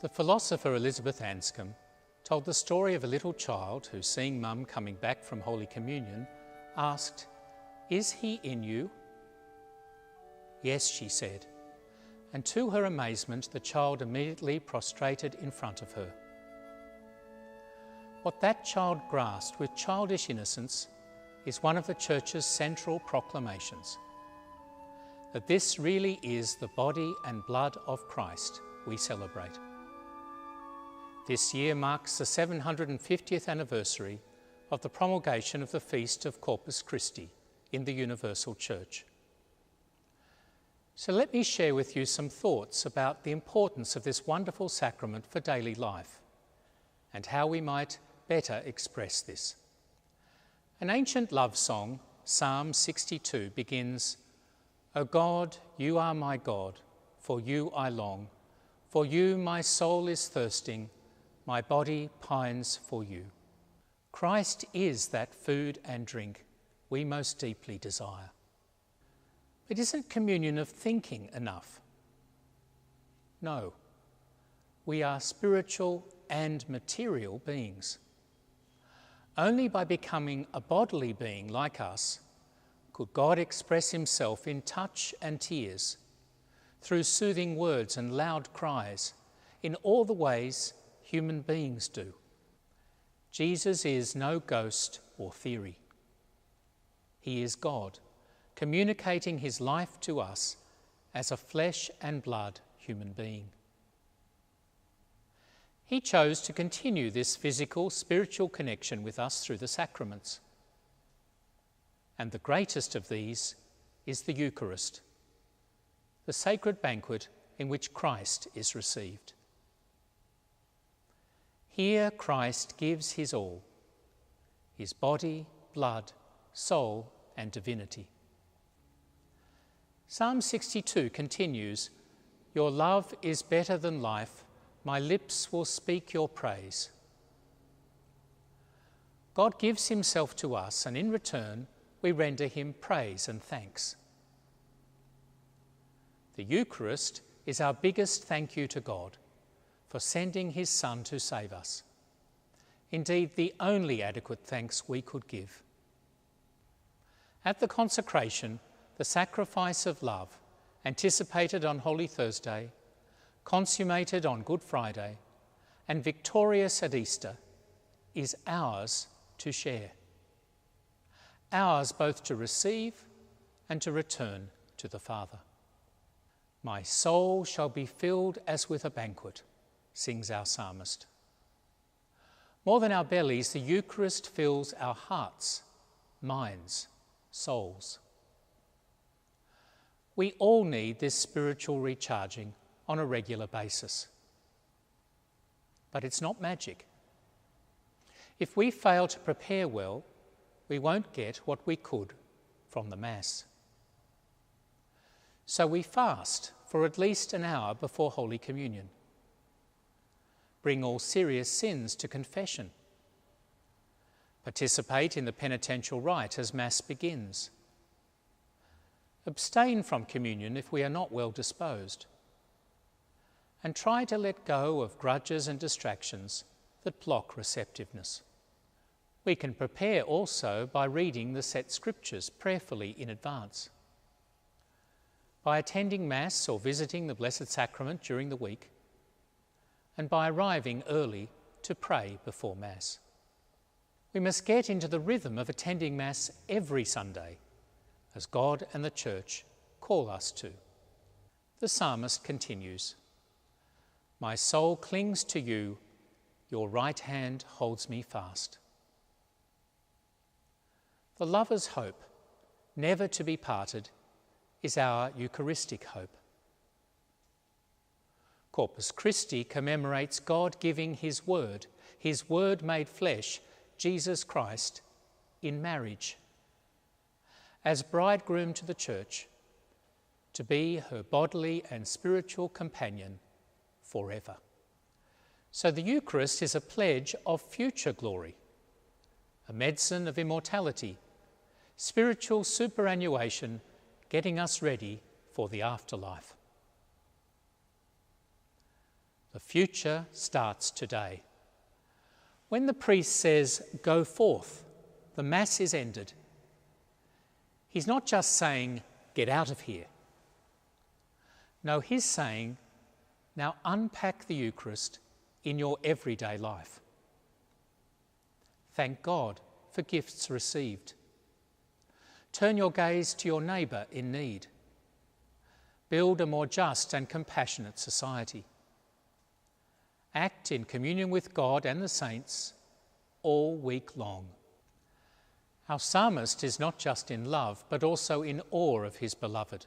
The philosopher Elizabeth Anscombe told the story of a little child who, seeing Mum coming back from Holy Communion, asked, "Is he in you?" "Yes," she said, and to her amazement the child immediately prostrated in front of her. What that child grasped with childish innocence is one of the Church's central proclamations, that this really is the body and blood of Christ we celebrate. This year marks the 750th anniversary of the promulgation of the feast of Corpus Christi in the Universal Church. So let me share with you some thoughts about the importance of this wonderful sacrament for daily life and how we might better express this. An ancient love song, Psalm 62, begins, "O God, you are my God, for you I long. For you my soul is thirsting, my body pines for you." Christ is that food and drink we most deeply desire. But isn't communion of thinking enough? No. We are spiritual and material beings. Only by becoming a bodily being like us could God express himself in touch and tears, through soothing words and loud cries, in all the ways human beings do. Jesus is no ghost or theory. He is God, communicating his life to us as a flesh and blood human being. He chose to continue this physical, spiritual connection with us through the sacraments. And the greatest of these is the Eucharist, the sacred banquet in which Christ is received. Here Christ gives his all, his body, blood, soul, and divinity. Psalm 62 continues, "Your love is better than life, my lips will speak your praise." God gives himself to us, and in return we render him praise and thanks. The Eucharist is our biggest thank you to God for sending his Son to save us. Indeed, the only adequate thanks we could give. At the consecration, the sacrifice of love, anticipated on Holy Thursday, consummated on Good Friday, and victorious at Easter, is ours to share. Ours both to receive and to return to the Father. "My soul shall be filled as with a banquet," sings our psalmist. More than our bellies, the Eucharist fills our hearts, minds, souls. We all need this spiritual recharging on a regular basis. But it's not magic. If we fail to prepare well, we won't get what we could from the Mass. So we fast for at least an hour before Holy Communion. Bring all serious sins to confession. Participate in the penitential rite as Mass begins. Abstain from communion if we are not well disposed. And try to let go of grudges and distractions that block receptiveness. We can prepare also by reading the set scriptures prayerfully in advance. By attending Mass or visiting the Blessed Sacrament during the week, and by arriving early to pray before Mass. We must get into the rhythm of attending Mass every Sunday, as God and the Church call us to. The psalmist continues, "My soul clings to you, your right hand holds me fast." The lover's hope, never to be parted, is our Eucharistic hope. Corpus Christi commemorates God giving his Word made flesh, Jesus Christ, in marriage, as bridegroom to the Church, to be her bodily and spiritual companion forever. So the Eucharist is a pledge of future glory, a medicine of immortality, spiritual superannuation, getting us ready for the afterlife. The future starts today. When the priest says, "Go forth," the Mass is ended. He's not just saying, "Get out of here." No, he's saying, now unpack the Eucharist in your everyday life. Thank God for gifts received. Turn your gaze to your neighbour in need. Build a more just and compassionate society. Act in communion with God and the saints all week long. Our psalmist is not just in love, but also in awe of his beloved.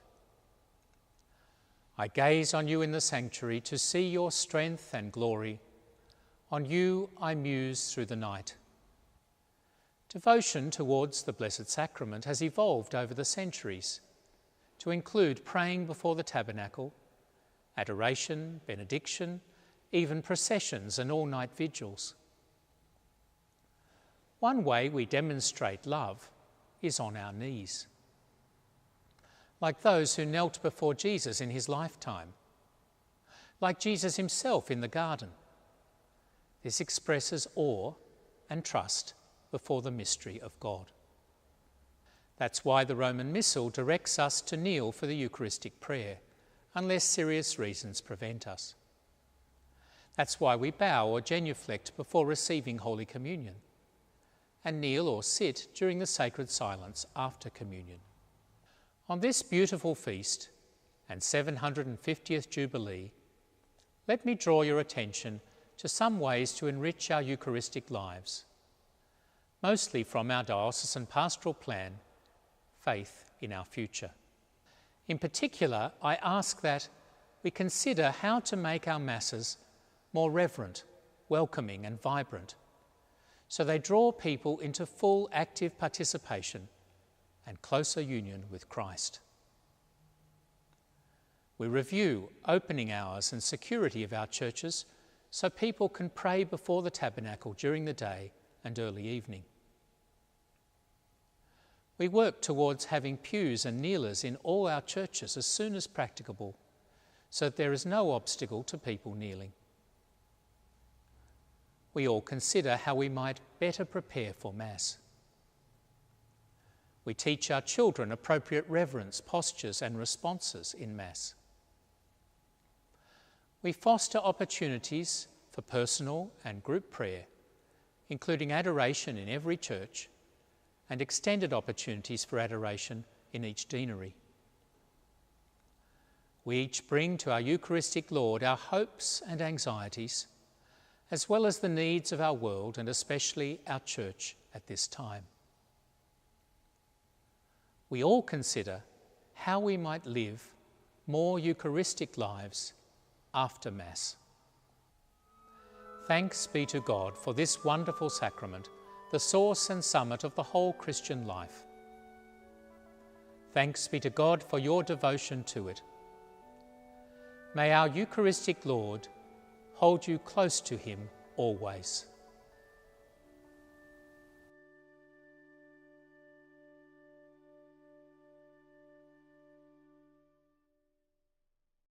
I gaze on you in the sanctuary to see your strength and glory. On you I muse through the night. Devotion towards the Blessed Sacrament has evolved over the centuries to include praying before the tabernacle, adoration, benediction, even processions and all-night vigils. One way we demonstrate love is on our knees, like those who knelt before Jesus in his lifetime, like Jesus himself in the garden. This expresses awe and trust before the mystery of God. That's why the Roman Missal directs us to kneel for the Eucharistic prayer, unless serious reasons prevent us. That's why we bow or genuflect before receiving Holy Communion, and kneel or sit during the sacred silence after communion. On this beautiful feast and 750th Jubilee, let me draw your attention to some ways to enrich our Eucharistic lives, mostly from our diocesan pastoral plan, Faith in Our Future. In particular, I ask that we consider how to make our Masses more reverent, welcoming and vibrant, so they draw people into full active participation and closer union with Christ. We review opening hours and security of our churches so people can pray before the tabernacle during the day and early evening. We work towards having pews and kneelers in all our churches as soon as practicable, so that there is no obstacle to people kneeling. We all consider how we might better prepare for Mass. We teach our children appropriate reverence, postures and responses in Mass. We foster opportunities for personal and group prayer, including adoration in every church and extended opportunities for adoration in each deanery. We each bring to our Eucharistic Lord our hopes and anxieties, as well as the needs of our world and especially our church at this time. We all consider how we might live more Eucharistic lives after Mass. Thanks be to God for this wonderful sacrament, the source and summit of the whole Christian life. Thanks be to God for your devotion to it. May our Eucharistic Lord hold you close to him always.